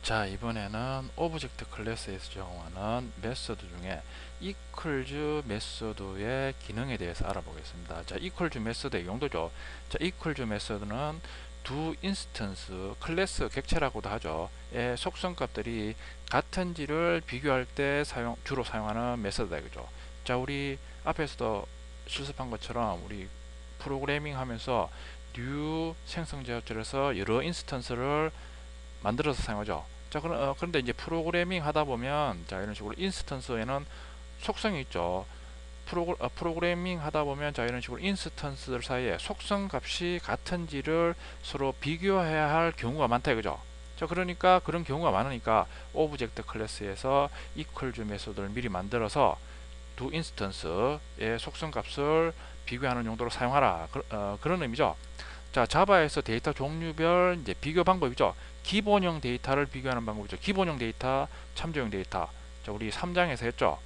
자, 이번에는 오브젝트 클래스에서 적용하는 메소드 중에 equals 메소드의 기능에 대해서 알아보겠습니다. 자, equals 메소드의 용도죠. 자, equals 메소드는 두 인스턴스 클래스 객체라고도 하죠. 의 속성 값들이 같은지를 비교할 때 주로 사용하는 메소드다 이거죠. 자, 우리 앞에서도 실습한 것처럼 우리 프로그래밍 하면서 new 생성 제어줄에서 여러 인스턴스를 만들어서 사용하죠. 자, 그런데 이제 프로그래밍 하다 보면 자, 이런 식으로 인스턴스에는 속성이 있죠. 프로그래밍 하다 보면 자, 이런 식으로 인스턴스 사이에 속성 값이 같은지를 서로 비교해야 할 경우가 많다 이거죠. 자, 그러니까 그런 경우가 많으니까 오브젝트 클래스에서 equals 메소드를 미리 만들어서 두 인스턴스의 속성 값을 비교하는 용도로 사용하라. 그런 의미죠. 자, 자바에서 데이터 종류별 이제 비교 방법이죠. 기본형 데이터를 비교하는 방법이죠. 기본형 데이터, 참조형 데이터. 자, 우리 3장에서 했죠.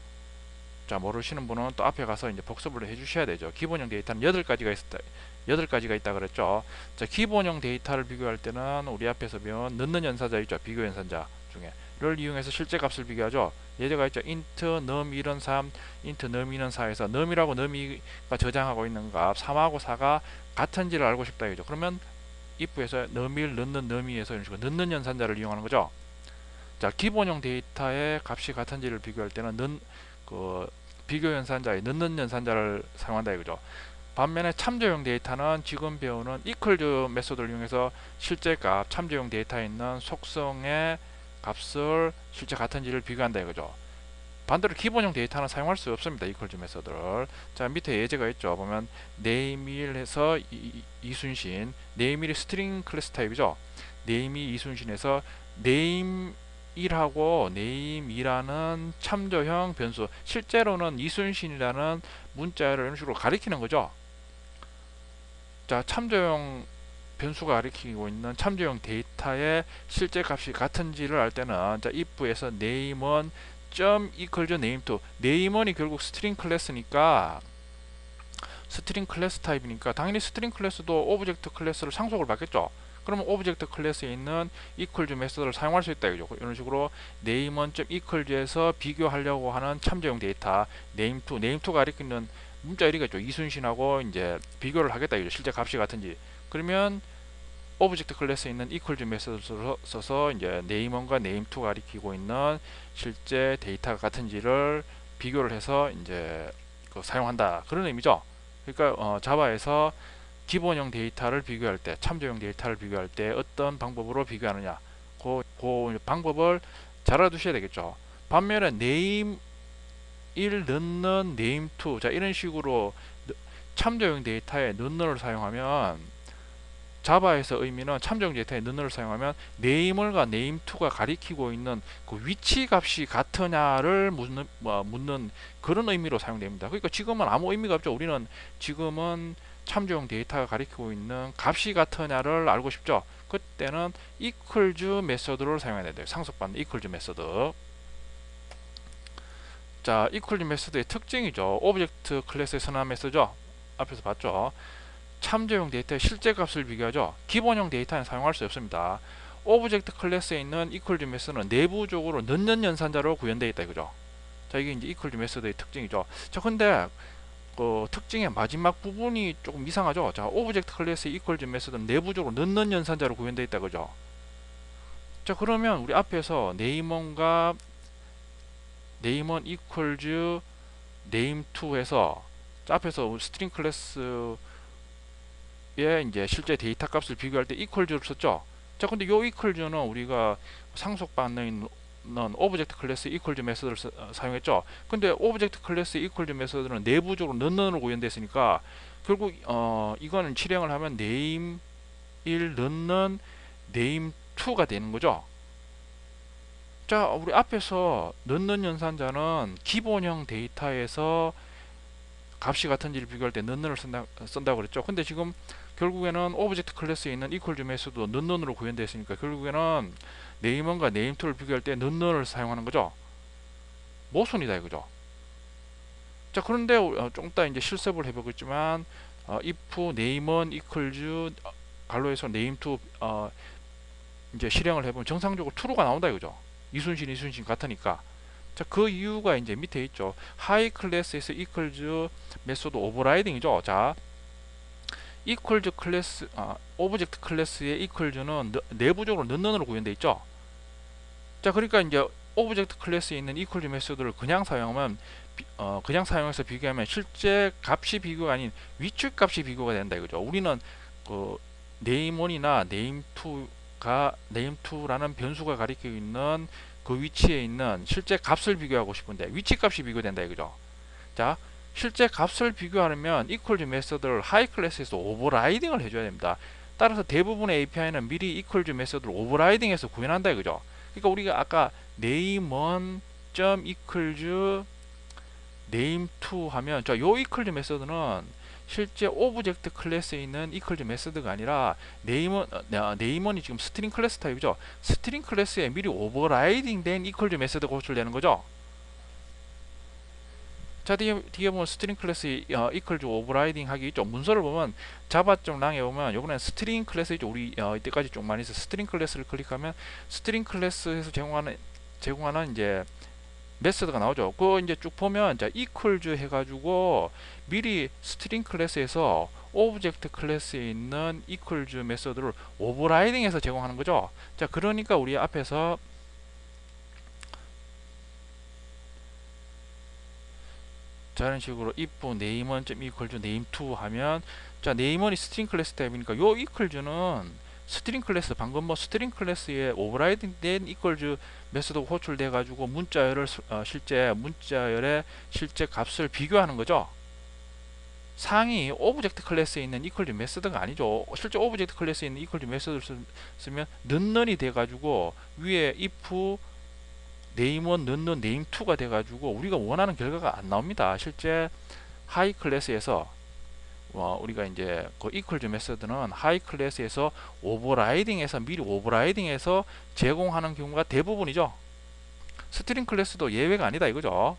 자, 모르시는 분은 또 앞에 가서 이제 복습을 해 주셔야 되죠. 기본형 데이터는 8가지가 있다 그랬죠. 자, 기본형 데이터를 비교할 때는 우리 앞에서 배운 넣는 연산자 있죠. 비교 연산자 중에.를 이용해서 실제 값을 비교하죠. 예제가 있죠. int num1은 3, int num2는 4에서 num이라고 num이가 저장하고 있는 값 3하고 4가 같은지를 알고 싶다 이거죠. 그러면 if에서 num1 넣는 num이에서 이런 식으로 넣는 연산자를 이용하는 거죠. 자, 기본형 데이터의 값이 같은지를 비교할 때는 비교 연산자의 넣는 연산자를 사용한다 이거죠. 반면에 참조형 데이터는 지금 배우는 equals 메소드를 이용해서 실제 값, 참조형 데이터에 있는 속성의 값을 실제 같은지를 비교한다 이거죠. 반대로 기본형 데이터는 사용할 수 없습니다. equals 메소드를. 자, 밑에 예제가 있죠. 보면 name일에서 이순신, name일이 스트링 클래스 타입이죠. name이 이순신에서 name 1하고 name이라는 참조형 변수, 실제로는 이순신이라는 문자를 이런 식으로 가리키는 거죠. 자, 참조형 변수가 가리키고 있는 참조형 데이터의 실제 값이 같은지를 알 때는 자, if에서 name은 equals name2. name은이 결국 스트링 클래스니까 스트링 클래스 타입이니까 당연히 스트링 클래스도 오브젝트 클래스를 상속을 받겠죠. 그러면 오브젝트 클래스에 있는 equals 메소드를 사용할 수 있다 이거죠. 이런 식으로 name은.equals에서 비교하려고 하는 참조형 데이터 name2, name2가 가리키는 문자 1이겠죠. 이순신하고 이제 비교를 하겠다 이거죠. 실제 값이 같은지. 그러면 오브젝트 클래스에 있는 equals 메소드를 써서 이제 name원과 name2가 가리키고 있는 실제 데이터가 같은지를 비교를 해서 이제 사용한다. 그런 의미죠. 그러니까 자바에서 기본형 데이터를 비교할 때, 참조형 데이터를 비교할 때 어떤 방법으로 비교하느냐, 그 방법을 잘 알아두셔야 되겠죠. 반면에 name 1 넣는 name 2, 자, 이런 식으로 참조형 데이터에 넣는을 사용하면 자바에서 의미는 참조형 데이터에 넣는을 사용하면 name을과 name2가 가리키고 있는 그 위치 값이 같으냐를 묻는 그런 의미로 사용됩니다. 그러니까 지금은 아무 의미가 없죠. 우리는 지금은 참조형 데이터가 가리키고 있는 값이 같으냐를 알고 싶죠. 그때는 equals 메소드를 사용해야 돼요. 상속받는 equals 메소드. 자, equals 메소드의 특징이죠. 오브젝트 클래스의 선언 메소드죠. 앞에서 봤죠. 참조형 데이터의 실제 값을 비교하죠. 기본형 데이터는 사용할 수 없습니다. 오브젝트 클래스에 있는 equals 메소드는 내부적으로 넣는 연산자로 구현되어 있다 이거죠. 자, 이게 이제 equals 메소드의 특징이죠. 자, 근데 그 특징의 마지막 부분이 조금 이상하죠. 자, 오브젝트 클래스의 equals 메소드는 내부적으로 넣는 연산자로 구현되어 있다 그죠. 자, 그러면 우리 앞에서 nameon과 nameon equals name2 해서 앞에서 스트링 클래스의 이제 실제 데이터 값을 비교할 때 equals를 썼죠. 자, 근데 요 equals는 우리가 상속받는 오브젝트 클래스 equals 메소드를 사용했죠. 근데 오브젝트 클래스 equals 메소드는 내부적으로 넣는으로 구현됐으니까 결국 이거는 실행을 하면 name 1 넣는 name 2가 되는 거죠. 자, 우리 앞에서 넣는 연산자는 기본형 데이터에서 값이 같은지를 비교할 때 넣는을 쓴다고 그랬죠. 근데 지금 결국에는 오브젝트 클래스에 있는 equals 메소드도 넣는으로 구현되어 있으니까 결국에는 name원과 name2를 비교할 때 넣는을 사용하는 거죠. 모순이다 이거죠. 자, 그런데 좀 이따 이제 실습을 해보겠지만 if name원 equals 갈로에서 name2 이제 실행을 해보면 정상적으로 true가 나온다 이거죠. 이순신 같으니까. 자, 그 이유가 이제 밑에 있죠. 하이 클래스에서 equals 메소드 오버라이딩이죠. 자, equals 클래스 오브젝트 클래스의 equals는 내부적으로 넣는으로 구현되어 있죠. 자, 그러니까 이제 오브젝트 클래스에 있는 equals 메소드를 그냥 사용하면 그냥 사용해서 비교하면 실제 값이 비교가 아닌 위축 값이 비교가 된다 이거죠. 우리는 그 name1이나 name2가 name2라는 변수가 가리키고 있는 그 위치에 있는 실제 값을 비교하고 싶은데 위치 값이 비교된다 이거죠. 자, 실제 값을 비교하려면 equals 메소드를 하이 클래스에서 오버라이딩을 해줘야 됩니다. 따라서 대부분의 API는 미리 equals 메소드를 오버라이딩해서 구현한다 이거죠. 그러니까 우리가 아까 name1.equals name2 하면 요 equals 메소드는 실제 오브젝트 클래스에 있는 equals 메소드가 아니라 name은 지금 스트링 클래스 타입이죠. 스트링 클래스에 미리 오버라이딩 된 equals 메소드가 호출되는 거죠. 자, 뒤에 보면 스트링 클래스 equals 오버라이딩 하기 있죠. 문서를 보면 java.lang에 보면 요번엔 스트링 클래스 있죠. 우리 이때까지 좀 많이 해서 스트링 클래스를 클릭하면 스트링 클래스에서 제공하는 이제 메서드가 나오죠. 그거 이제 쭉 보면 자, equals 해가지고 미리 스트링 클래스에서 오브젝트 클래스에 있는 equals 메서드를 오버라이딩해서 제공하는 거죠. 자, 그러니까 우리 앞에서 자, 이런 식으로 if name1.equals name2 하면 자, name1이 스트링 클래스 타입이니까 요 equals는 스트링 클래스 방금 뭐 스트링 클래스에 오버라이딩 된 equals 메소드가 호출돼 가지고 문자열을 문자열의 실제 값을 비교하는 거죠. 상이 오브젝트 클래스에 있는 equals 메소드가 아니죠. 실제 오브젝트 클래스에 있는 equals 메소드를 쓰면 는넌이 돼 가지고 위에 if name1 넣는 name2가 돼가지고 우리가 원하는 결과가 안 나옵니다. 실제 하이 클래스에서 우리가 이제 그 equals 메서드는 하이 클래스에서 오버라이딩해서 미리 오버라이딩해서 제공하는 경우가 대부분이죠. 스트링 클래스도 예외가 아니다 이거죠.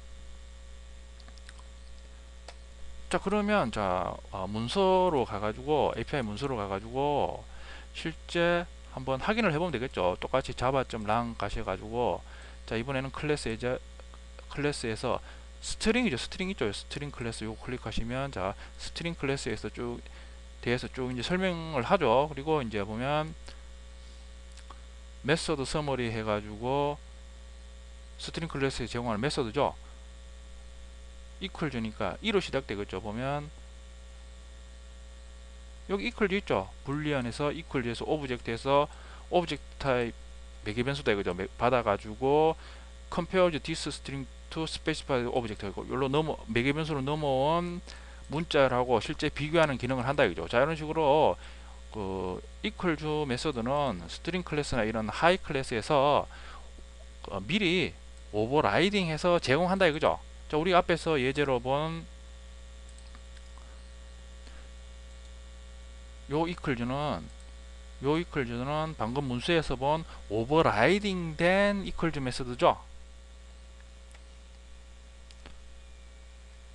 자, 그러면 자 문서로 가가지고 API 문서로 가가지고 실제 한번 확인을 해보면 되겠죠. 똑같이 java.lang 가셔가지고 자, 이번에는 클래스에서 스트링이죠. 스트링 있죠. 스트링 클래스 요거 클릭하시면 자, 스트링 클래스에서 쭉 대해서 쭉 이제 설명을 하죠. 그리고 이제 보면 메서드 서머리 해가지고 스트링 클래스에 제공하는 메서드죠. equals니까 2로 시작되겠죠. 보면 여기 equals 있죠. 불리언에서 equals에서 오브젝트에서 오브젝트 타입 매개 변수다 이거죠. 받아가지고 compares this string to specified object이고 여기로 매개 변수로 넘어온 문자열하고 실제 비교하는 기능을 한다 이거죠. 자, 이런 식으로 그 equals 메소드는 스트링 클래스나 이런 하이 클래스에서 미리 오버라이딩해서 제공한다 이거죠. 자, 우리 앞에서 예제로 본 요 equals는 방금 문수에서 본 오버라이딩 된 equals 메소드죠.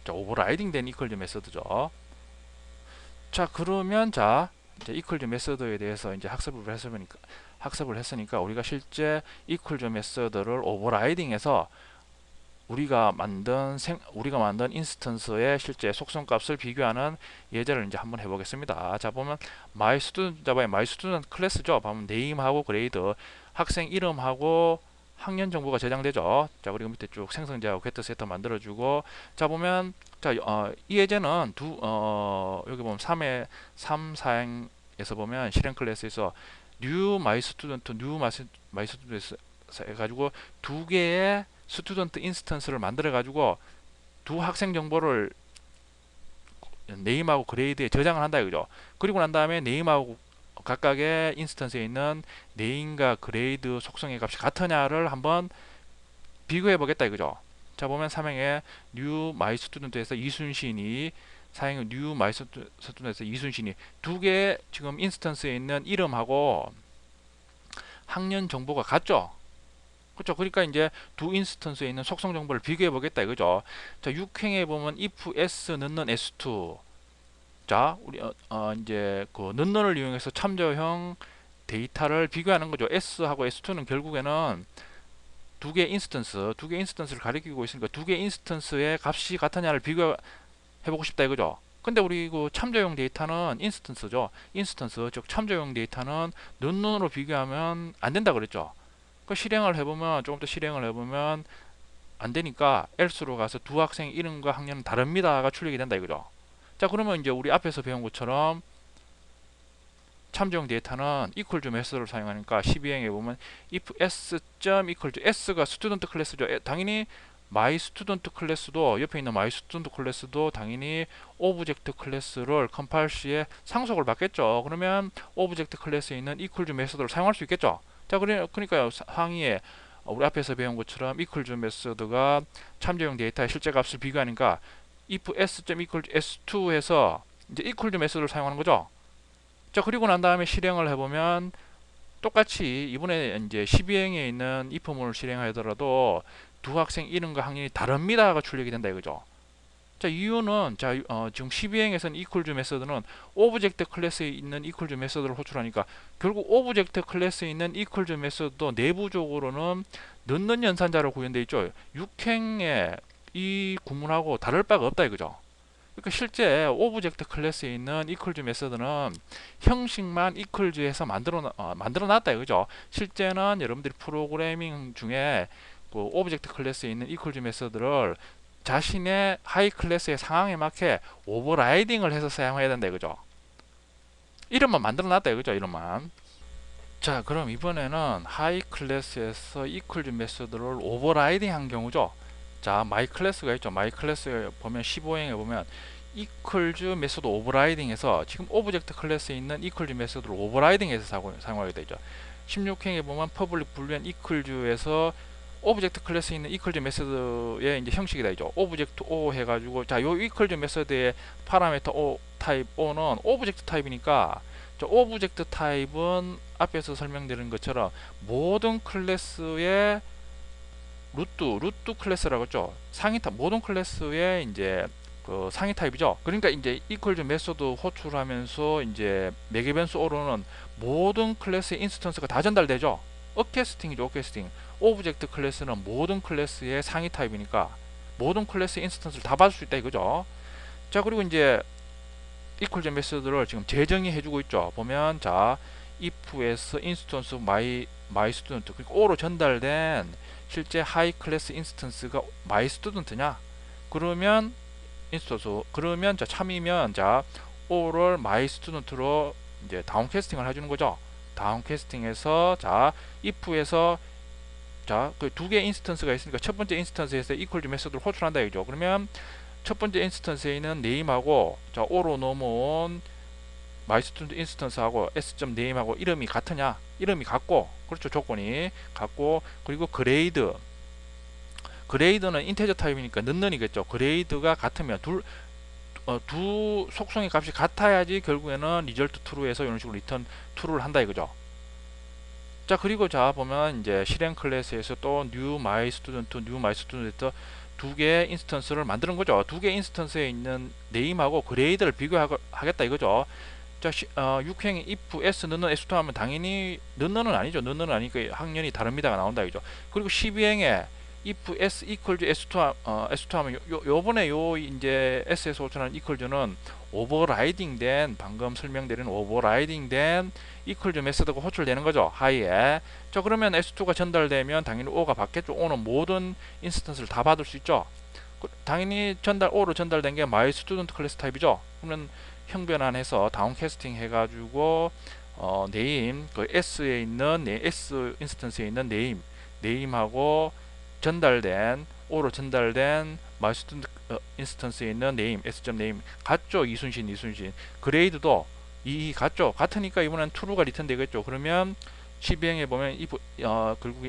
자, 오버라이딩 된 equals 메소드죠. 자, 그러면 자, 이제 equals 메소드에 대해서 이제 학습을 했으니까 우리가 실제 equals 메소드를 오버라이딩해서 우리가 만든 인스턴스의 실제 속성값을 비교하는 예제를 이제 한번 해보겠습니다. 자, 보면 자바의 myStudent 클래스죠. 보면 name하고 grade 학생 이름하고 학년 정보가 저장되죠. 자, 그리고 밑에 쭉 생성자하고 get 세터 만들어주고 자, 보면 자, 이 예제는 여기 보면 3 4행에서 보면 실행 클래스에서 new myStudent 해가지고 두 개의 스튜던트 인스턴스를 만들어 가지고 두 학생 정보를 네임하고 그레이드에 저장을 한다 이거죠. 그리고 난 다음에 네임하고 각각의 인스턴스에 있는 네임과 그레이드 속성의 값이 같으냐를 한번 비교해 보겠다 이거죠. 자, 보면 3행에 new my student에서 이순신이 4행의 new my student에서 이순신이 두 개의 지금 인스턴스에 있는 이름하고 학년 정보가 같죠. 그렇죠. 그러니까 이제 두 인스턴스에 있는 속성 정보를 비교해 보겠다 이거죠. 자, 6행에 보면 if s 넣는 s2 자, 우리 이제 그 넣는을 이용해서 참조형 데이터를 비교하는 거죠. S하고 S2는 결국에는 두 개 인스턴스를 가리키고 있으니까 두 개 인스턴스의 값이 같으냐를 비교해보고 싶다 이거죠. 근데 우리 그 참조용 데이터는 인스턴스, 즉 참조용 데이터는 눈으로 비교하면 안 된다 그랬죠. 그 실행을 해보면, 조금 더 실행을 해보면 안 되니까 else로 가서 두 학생 이름과 학년은 다릅니다가 출력이 된다 이거죠. 자, 그러면 이제 우리 앞에서 배운 것처럼 참조용 데이터는 equal to 메소드를 사용하니까 12행에 보면 if s equal to s가 스튜던트 클래스죠. 당연히 my student 클래스도, 옆에 있는 my student 클래스도 당연히 오브젝트 클래스를 컴파일 시에 상속을 받겠죠. 그러면 오브젝트 클래스에 있는 equal to 메소드를 사용할 수 있겠죠. 자, 그러니까요, 상위에 우리 앞에서 배운 것처럼 equal to 메소드가 참조용 데이터의 실제 값을 비교하니까 if s equal to s2 해서 이제 equal to 메소드를 사용하는 거죠. 자, 그리고 난 다음에 실행을 해보면 똑같이 이번에 이제 12행에 있는 if문을 실행하더라도 두 학생 이름과 학년이 다릅니다가 출력이 된다 이거죠. 자, 이유는 지금 12행에서는 equal to 메소드는 오브젝트 클래스에 있는 equal to 메소드를 호출하니까 결국 오브젝트 클래스에 있는 equal to 메소드도 내부적으로는 넣는 연산자로 구현되어 있죠. 6행의 이 구문하고 다를 바가 없다 이거죠. 그러니까 실제 오브젝트 클래스에 있는 equal to 메소드는 형식만 equal to에서 만들어 놨다 이거죠. 실제는 여러분들이 프로그래밍 중에 그 오브젝트 클래스에 있는 equal to 메소드를 자신의 하이 클래스의 상황에 맞게 오버라이딩을 해서 사용해야 된다 이거죠. 이름만 만들어 놨다 이거죠. 이름만. 자, 그럼 이번에는 하이 클래스에서 equal to 메소드를 오버라이딩 한 경우죠. 자, my 클래스가 있죠. my 클래스에 보면 15행에 보면 equal to 메소드 오버라이딩에서 지금 오브젝트 클래스에 있는 equal to 메소드를 오버라이딩해서 사용하게 되죠. 16행에 보면 public boolean equal to에서 오브젝트 클래스에 있는 equal to 메소드의 이제 형식이 되죠. 오브젝트 O 해가지고 자, 요 equal to 메소드의 파라미터 O 타입 O는 오브젝트 타입이니까 저 오브젝트 타입은 앞에서 설명드린 것처럼 모든 클래스의 루트 클래스라고 했죠. 상위 타입, 모든 클래스의 이제 그 상위 타입이죠. 그러니까 이제 equal to 메소드 호출하면서 이제 매개 변수 O로는 모든 클래스의 인스턴스가 다 전달되죠. 어캐스팅이죠. 어캐스팅. 오브젝트 클래스는 모든 클래스의 상위 타입이니까 모든 클래스의 인스턴스를 다 받을 수 있다 이거죠. 자, 그리고 이제 equal to 메소드를 지금 재정의 해주고 있죠. 보면 자, if에서 인스턴스 my student 그러니까 O로 전달된 실제 하이 클래스 인스턴스가 my student냐? 그러면 인스턴스 그러면 자, 참이면 자, O를 my student로 이제 다운 캐스팅을 해주는 거죠. 다운 캐스팅해서 자, if에서 자, 그 두 개의 인스턴스가 있으니까 첫 번째 인스턴스에서 equal to 메소드를 호출한다 이죠. 그러면 첫 번째 인스턴스에 있는 name하고 자, O로 넘어온 myStudent 인스턴스하고 s.name하고 이름이 같으냐? 이름이 같고, 그렇죠. 조건이 같고, 그리고 그레이드는 인테저 타입이니까 는이겠죠. 그레이드가 같으면 두 속성의 값이 같아야지 결국에는 result true에서 이런 식으로 return true를 한다 이거죠. 자, 그리고 자 보면 이제 실행 클래스에서 또 new my student 두 개의 인스턴스를 만드는 거죠. 두 개의 인스턴스에 있는 네임하고 그레이드를 비교하겠다 이거죠. 자, 6행에 if s 넣는 s2 하면 당연히 넣는 아니죠. 넣는 아니니까 학년이 다릅니다가 나온다 이죠. 그리고 12행에 if s equal to s2 하면 요번에 요 이제 s에서 호출하는 equal to는 오버라이딩 된 방금 설명드린 오버라이딩 된 equal to 메소드가 호출되는 거죠. 하이에. 자, 그러면 s2가 전달되면 당연히 o가 받겠죠. o는 모든 인스턴스를 다 받을 수 있죠. 당연히 o로 전달된 게 my student 클래스 타입이죠. 그러면 형변환해서 다운 캐스팅 해가지고 네임 그 s에 있는 s 인스턴스에 있는 네임하고 전달된 o로 전달된 my student 인스턴스에 있는 네임 s.name 같죠. 이순신 그레이드도 이 같죠. 같으니까 이번엔 true가 리턴 되겠죠. 그러면 12행에 보면 결국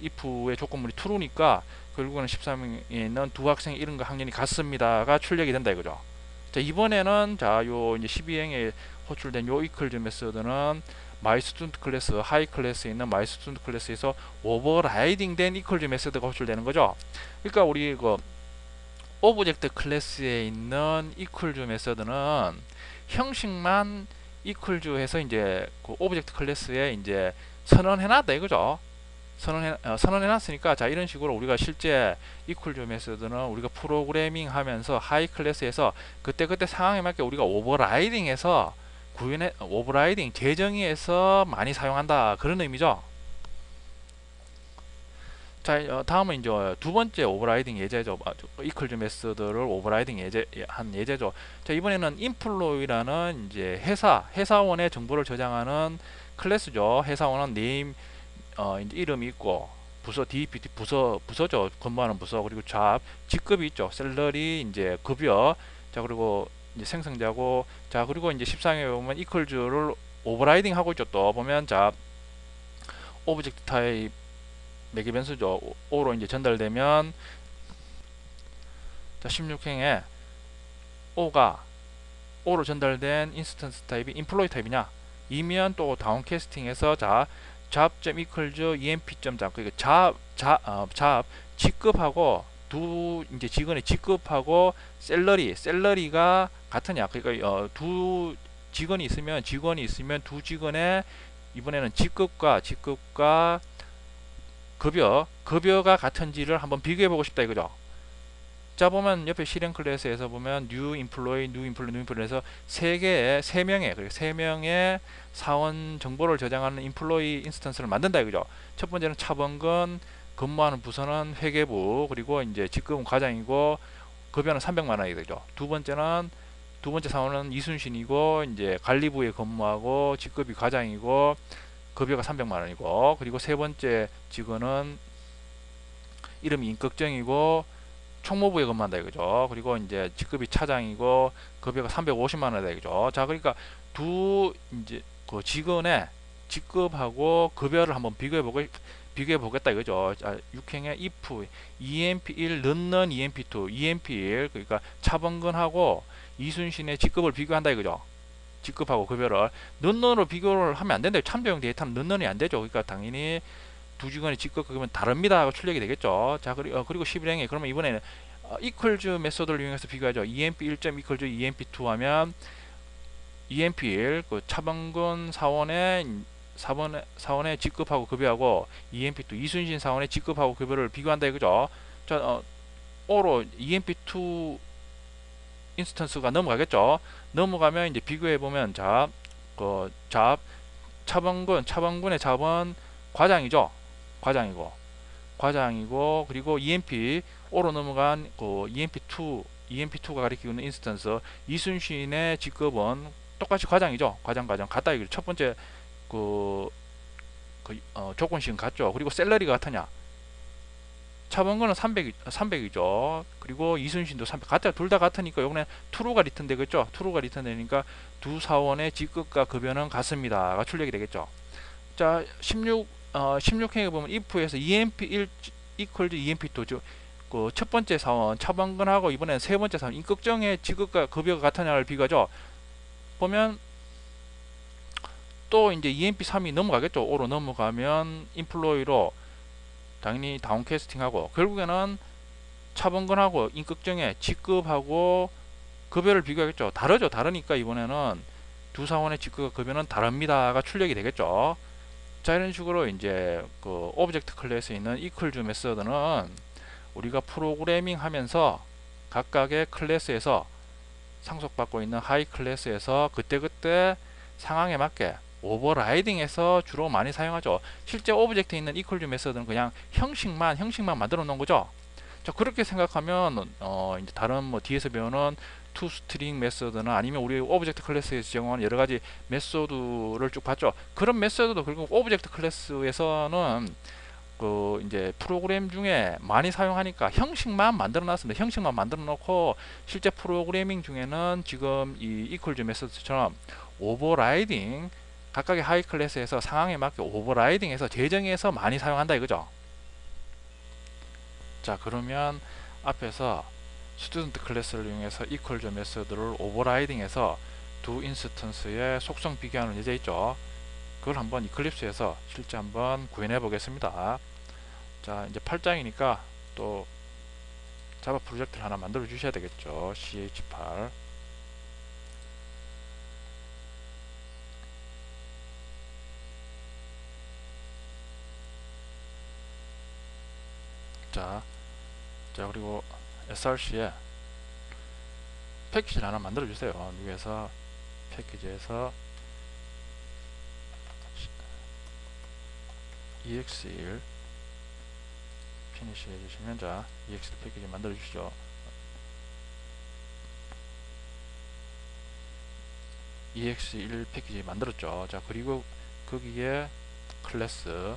if의 조건물이 true니까 결국은 13행에 있는 두 학생 이름과 학년이 같습니다가 출력이 된다 이거죠. 자, 이번에는 자, 요 이제 12행에 호출된 요 equal to 메소드는 my student 클래스, 하이 클래스에 있는 my student 클래스에서 오버라이딩 된 equal to 메소드가 호출되는 거죠. 그러니까 우리 그 오브젝트 클래스에 있는 equal to 메소드는 형식만 equals 해서 이제 그 오브젝트 클래스에 이제 선언해놨다 이거죠. 선언해놨으니까 자 이런 식으로 우리가 실제 equals 메소드는 우리가 프로그래밍 하면서 하이 클래스에서 그때그때 상황에 맞게 우리가 오버라이딩해서 오버라이딩 재정의해서 많이 사용한다 그런 의미죠. 자, 다음은 이제 두 번째 오버라이딩 예제죠. equals 메소드를 오버라이딩 한 예제죠. 자, 이번에는 employee라는 이제 회사원의 정보를 저장하는 클래스죠. 회사원은 name, 이제 이름이 있고, 부서, DPT, 부서죠. 근무하는 부서, 그리고 job, 직급이 있죠. 셀러리, 이제 급여, 자, 그리고 이제 생성자고, 자, 그리고 이제 14행에 보면 equals를 오버라이딩 하고 있죠. 또 보면, 자, 오브젝트 타입 매개 변수죠. O로 이제 전달되면 자 16행에 O로 전달된 인스턴스 타입이 인플로이 타입이냐 이면 또 다운캐스팅해서 자 job.equals emp. 그러니까 job 직급하고 이제 직원의 직급하고 셀러리가 같으냐 그러니까 두 직원이 있으면 두 직원의 이번에는 직급과 급여가 같은지를 한번 비교해 보고 싶다 이거죠. 자 보면 옆에 실행 클래스에서 보면 new employee 해서 세 명의 사원 정보를 저장하는 employee 인스턴스를 만든다 이거죠. 첫 번째는 차범근, 근무하는 부서는 회계부, 그리고 이제 직급은 과장이고 급여는 300만 원이 되죠. 두 번째 사원은 이순신이고 이제 관리부에 근무하고 직급이 과장이고 급여가 300만 원이고, 그리고 세 번째 직원은 이름이 임꺽정이고 총무부에 근무한다 이거죠. 그리고 이제 직급이 차장이고 급여가 350만 원이다 이거죠. 자, 그러니까 이제 그 직원의 직급하고 급여를 한번 비교해 보겠다 이거죠. 자, 6행에 if emp1 넣는 emp2 emp1 그러니까 차범근하고 이순신의 직급을 비교한다 이거죠. 직급하고 급여를 넌넌으로 비교를 하면 안 된다. 참조형 데이터는 넌넌이 안 되죠. 그러니까 당연히 두 직원의 직급 급여는 다릅니다 하고 출력이 되겠죠. 자, 그리고 11행에 그러면 이번에는 equals 메소드를 이용해서 비교하죠. emp1. equals emp2 하면 emp1 그 차범근 사원의 직급하고 급여하고 emp2 이순신 사원의 직급하고 급여를 비교한다 이거죠. 자, O로 emp2 인스턴스가 넘어가겠죠. 넘어가면 이제 비교해 보면 자, 차범근의 잡은 과장이죠. 과장이고 그리고 EMP O로 넘어간 그 EMP2가 가리키는 인스턴스 이순신의 직급은 똑같이 과장이죠. 과장 같다 이거 첫 번째 조건식은 같죠. 그리고 셀러리가 같으냐? 차범근은 300이죠. 그리고 이순신도 300. 같아. 둘 다 같으니까 요번에 true가 리턴 되겠죠. true가 리턴 되니까 두 사원의 직급과 급여는 같습니다가 출력이 되겠죠. 자, 16행에 보면 if에서 emp1 equals emp2 첫 번째 사원 차범근하고 이번에는 세 번째 사원 임꺽정의 직급과 급여가 같으냐를 비교하죠. 보면 또 이제 emp3이 넘어가겠죠. O로 넘어가면 employee로 당연히 다운캐스팅하고 결국에는 차범근하고 임꺽정의 직급하고 급여를 비교하겠죠. 다르니까 이번에는 두 사원의 직급과 급여는 다릅니다가 출력이 되겠죠. 자, 이런 식으로 이제 그 오브젝트 클래스에 있는 equals 메소드는 우리가 프로그래밍 하면서 각각의 클래스에서 상속받고 있는 하이 클래스에서 그때그때 상황에 맞게 오버라이딩해서 주로 많이 사용하죠. 실제 오브젝트에 있는 equals 메소드는 그냥 형식만 만들어 놓은 거죠. 자, 그렇게 생각하면 이제 다른 뭐 뒤에서 배우는 toString 메소드나 아니면 우리 오브젝트 클래스에서 제공하는 여러 가지 메소드를 쭉 봤죠. 그런 메소드도 결국 오브젝트 클래스에서는 그 이제 프로그램 중에 많이 사용하니까 형식만 만들어 놨습니다. 형식만 만들어 놓고 실제 프로그래밍 중에는 지금 이 equals 메소드처럼 오버라이딩 각각의 하이 클래스에서 상황에 맞게 오버라이딩해서 재정의해서 많이 사용한다 이거죠. 자, 그러면 앞에서 스튜던트 클래스를 이용해서 equals 메소드를 오버라이딩해서 두 인스턴스의 속성 비교하는 예제 있죠. 그걸 한번 이클립스에서 실제 한번 구현해 보겠습니다. 자, 이제 8장이니까 또 자바 프로젝트를 하나 만들어 주셔야 되겠죠. ch8 자, 자 그리고 src에 패키지를 하나 만들어 주세요. 위에서 패키지에서 ex1 피니시 해주시면, 자 ex1 패키지 만들어 주시죠. ex1 패키지 만들었죠. 자 그리고 거기에 클래스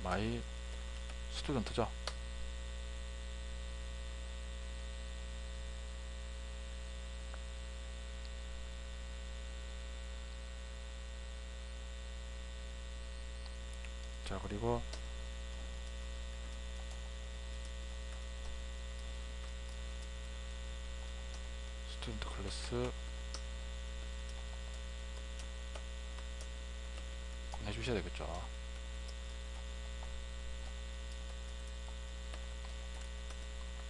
my student죠. 자 그리고 스튜던트 클래스 해주셔야 되겠죠.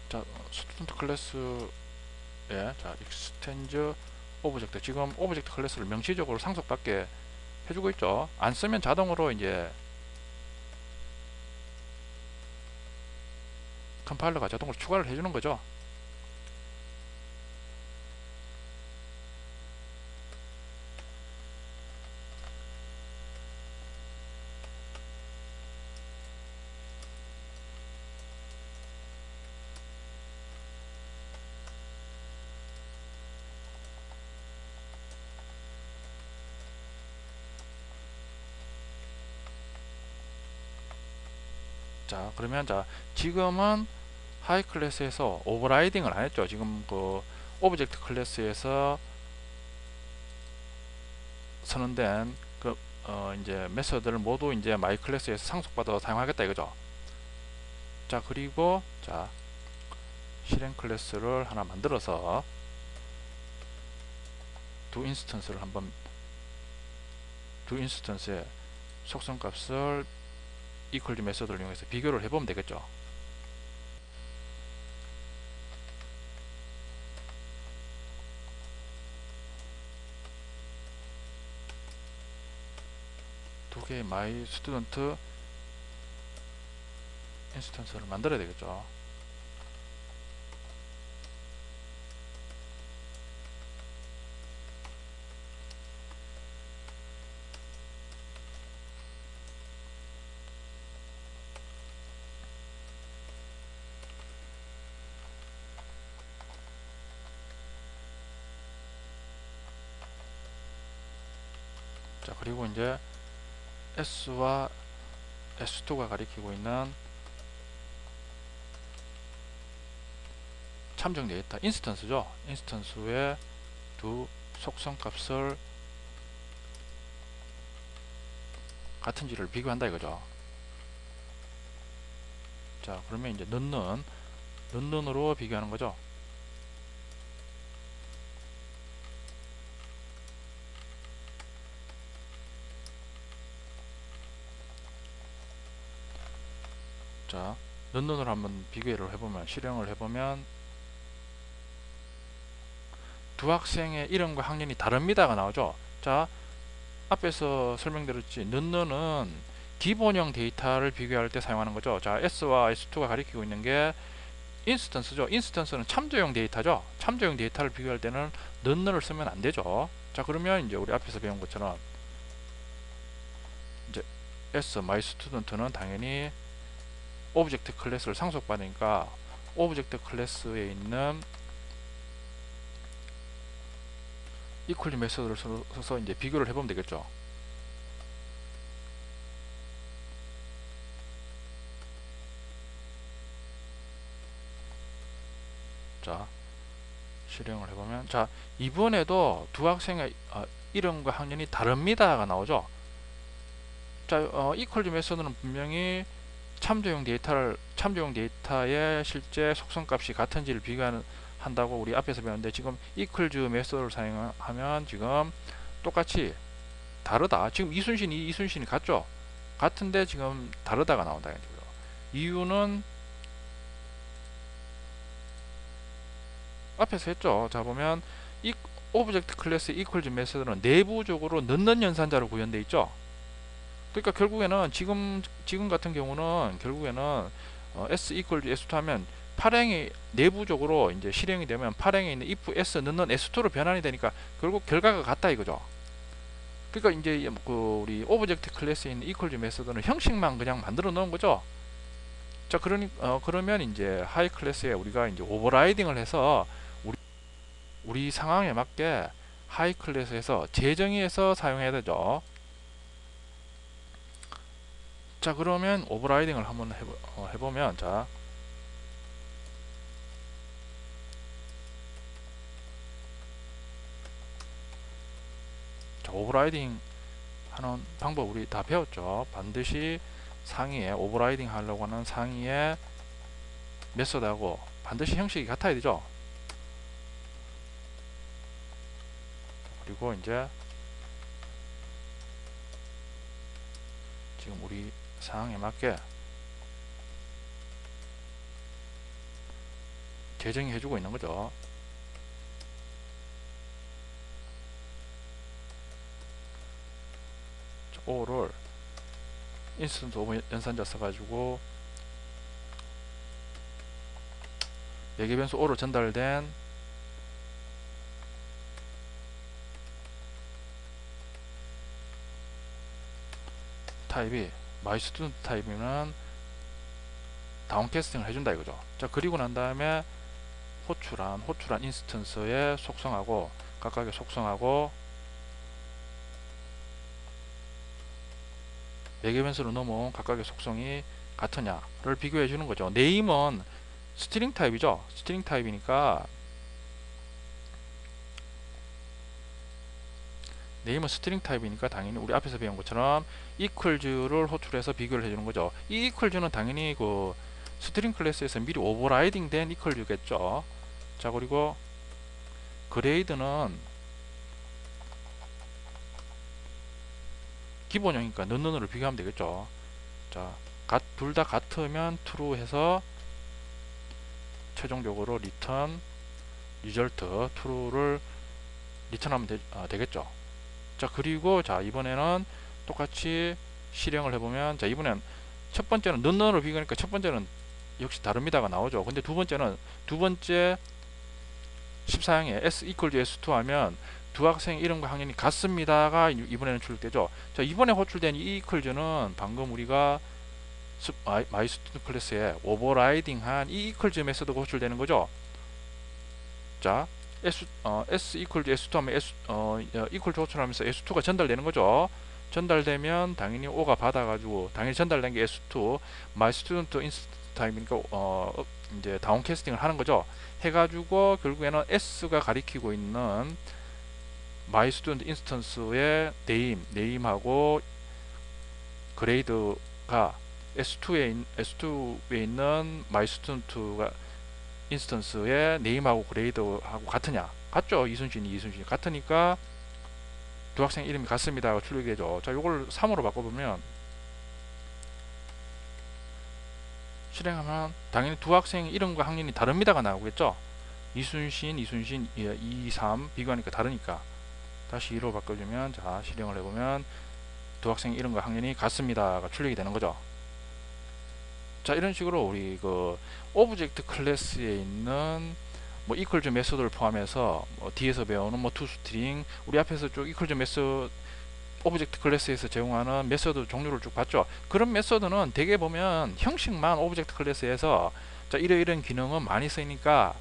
자 스튜던트 클래스에 자 익스텐즈 오브젝트, 지금 오브젝트 클래스를 명시적으로 상속받게 해주고 있죠. 안 쓰면 자동으로 이제 컴파일러가 자동으로 추가를 해주는 거죠. 자 그러면 자 지금은 하이 클래스에서 오버라이딩을 안 했죠. 지금 그 오브젝트 클래스에서 선언된 그 이제 메서드를 모두 이제 마이 클래스에서 상속받아 사용하겠다 이거죠. 자 그리고 자 실행 클래스를 하나 만들어서 두 인스턴스를 한번 두 인스턴스의 속성값을 equal 메서드를 이용해서 비교를 해보면 되겠죠. 두 개의 my student 인스턴스를 만들어야 되겠죠. 자 그리고 이제 s와 s2가 가리키고 있는 참정 데이터 인스턴스죠. 인스턴스의 두 속성값을 같은지를 비교한다 이거죠. 자 그러면 이제 는으로 비교하는 거죠. 자 는으로 한번 비교를 해보면, 실행을 해보면 두 학생의 이름과 학년이 다릅니다가 나오죠. 자 앞에서 설명드렸지, 는은 기본형 데이터를 비교할 때 사용하는 거죠. 자 s와 s2가 가리키고 있는 게 인스턴스죠. 인스턴스는 참조형 데이터죠. 참조형 데이터를 비교할 때는 는을 쓰면 안 되죠. 자 그러면 이제 우리 앞에서 배운 것처럼 이제 s my student는 당연히 오브젝트 클래스를 상속받으니까 오브젝트 클래스에 있는 equal 메서드를 써서 이제 비교를 해보면 되겠죠. 자 실행을 해보면, 자 이번에도 두 학생의 이름과 학년이 다릅니다가 나오죠. 자 equal 메서드는 분명히 참조용 데이터의 실제 속성값이 같은지를 비교한다고 우리 앞에서 배웠는데, 지금 equals 메서드를 사용하면 지금 똑같이 다르다. 지금 이순신이 같죠? 같은데 지금 다르다가 나온다. 이유는 앞에서 했죠. 자 보면 이 오브젝트 클래스 equals 메서드는 내부적으로 넣는 연산자로 구현되어 있죠. 그러니까 결국에는 지금 같은 경우는 결국에는 s equal to s2 하면 파행이 내부적으로 이제 실행이 되면 파행에 있는 if s 넣는 s2로 변환이 되니까 결국 결과가 같다 이거죠. 그러니까 이제 그 우리 오브젝트 클래스에 있는 equal to 메소드는 형식만 그냥 만들어 놓은 거죠. 자, 그러면 이제 하이 클래스에 우리가 이제 오버라이딩을 해서 우리 상황에 맞게 하이 클래스에서 재정의해서 사용해야 되죠. 자, 그러면 오버라이딩을 한번 해보면 자, 오버라이딩 하는 방법 우리 다 배웠죠. 반드시 상위에 오버라이딩 하려고 하는 상위에 메소드하고 반드시 형식이 같아야 되죠. 그리고 이제 지금 우리 상황에 맞게 재정의 해주고 있는 거죠. O를 인스턴트 오버 연산자 써가지고 매개 변수 O로 전달된 타입이 마이스튜던트 타입이면 다운캐스팅을 해준다 이거죠. 자, 그리고 난 다음에 호출한 인스턴스의 속성하고 각각의 속성하고 매개 변수로 넘어온 각각의 속성이 같으냐를 비교해 주는 거죠. 네임은 스트링 타입이죠. 스트링 타입이니까 당연히 우리 앞에서 배운 것처럼 equals를 호출해서 비교를 해주는 거죠. 이 equals는 당연히 그 스트링 클래스에서 미리 오버라이딩 된 equals겠죠. 자, 그리고 그레이드는 기본형이니까 는으로 비교하면 되겠죠. 자, 둘 다 같으면 true 해서 최종적으로 return result true를 리턴하면 되겠죠. 자, 그리고 자, 이번에는 똑같이 실행을 해보면 자, 이번엔 첫 번째는 는으로 비교하니까 첫 번째는 역시 다릅니다가 나오죠. 근데 두 번째 14항에 s equal to s2 하면 두 학생 이름과 학년이 같습니다가 이번에는 출력되죠. 자, 이번에 호출된 이 equals는 방금 우리가 마이스튜던트 클래스에 오버라이딩한 이 equals 메소드가 호출되는 거죠. 자, s equal to s2 하면 equal to 호출하면서 s2가 전달되는 거죠. 전달되면 당연히 O가 받아가지고 당연히 전달된 게 s2 my student instance time이니까 이제 다운캐스팅을 하는 거죠. 해가지고 결국에는 S가 가리키고 있는 my student instance의 name하고 그레이드가 S2에 있는 my student가 인스턴스의 네임하고 그레이드하고 같으냐? 같죠. 이순신이 같으니까 두 학생 이름이 같습니다. 출력이 되죠. 자, 요걸 3으로 바꿔보면 실행하면 당연히 두 학생 이름과 학년이 다릅니다가 나오겠죠. 이순신 23 비교하니까 다르니까 다시 2로 바꿔주면 자, 실행을 해보면 두 학생 이름과 학년이 같습니다가 출력이 되는 거죠. 자, 이런 식으로 우리 그 오브젝트 클래스에 있는 뭐 equal to 메소드를 포함해서 뒤에서 배우는 뭐 toString 우리 앞에서 쭉 equal to 메소드 오브젝트 클래스에서 제공하는 메소드 종류를 쭉 봤죠. 그런 메소드는 대개 보면 형식만 오브젝트 클래스에서 자, 이런 기능은 많이 쓰니까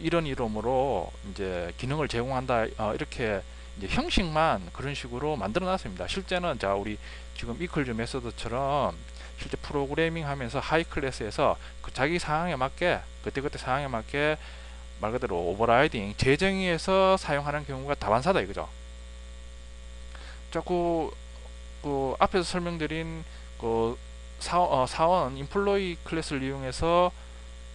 이런 이름으로 이제 기능을 제공한다 이렇게 이제 형식만 그런 식으로 만들어 놨습니다. 실제는 자, 우리 지금 equal to 메소드처럼 실제 프로그래밍 하면서 하이 클래스에서 자기 상황에 맞게 그때그때 상황에 맞게 말 그대로 오버라이딩 재정의해서 사용하는 경우가 다반사다 이거죠. 자, 그 앞에서 설명드린 그 사원 인플로이 클래스를 이용해서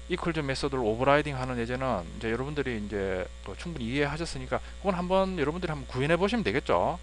equal to 메소드를 오버라이딩 하는 예제는 이제 여러분들이 이제 충분히 이해하셨으니까 그건 한번 여러분들이 한번 구현해 보시면 되겠죠.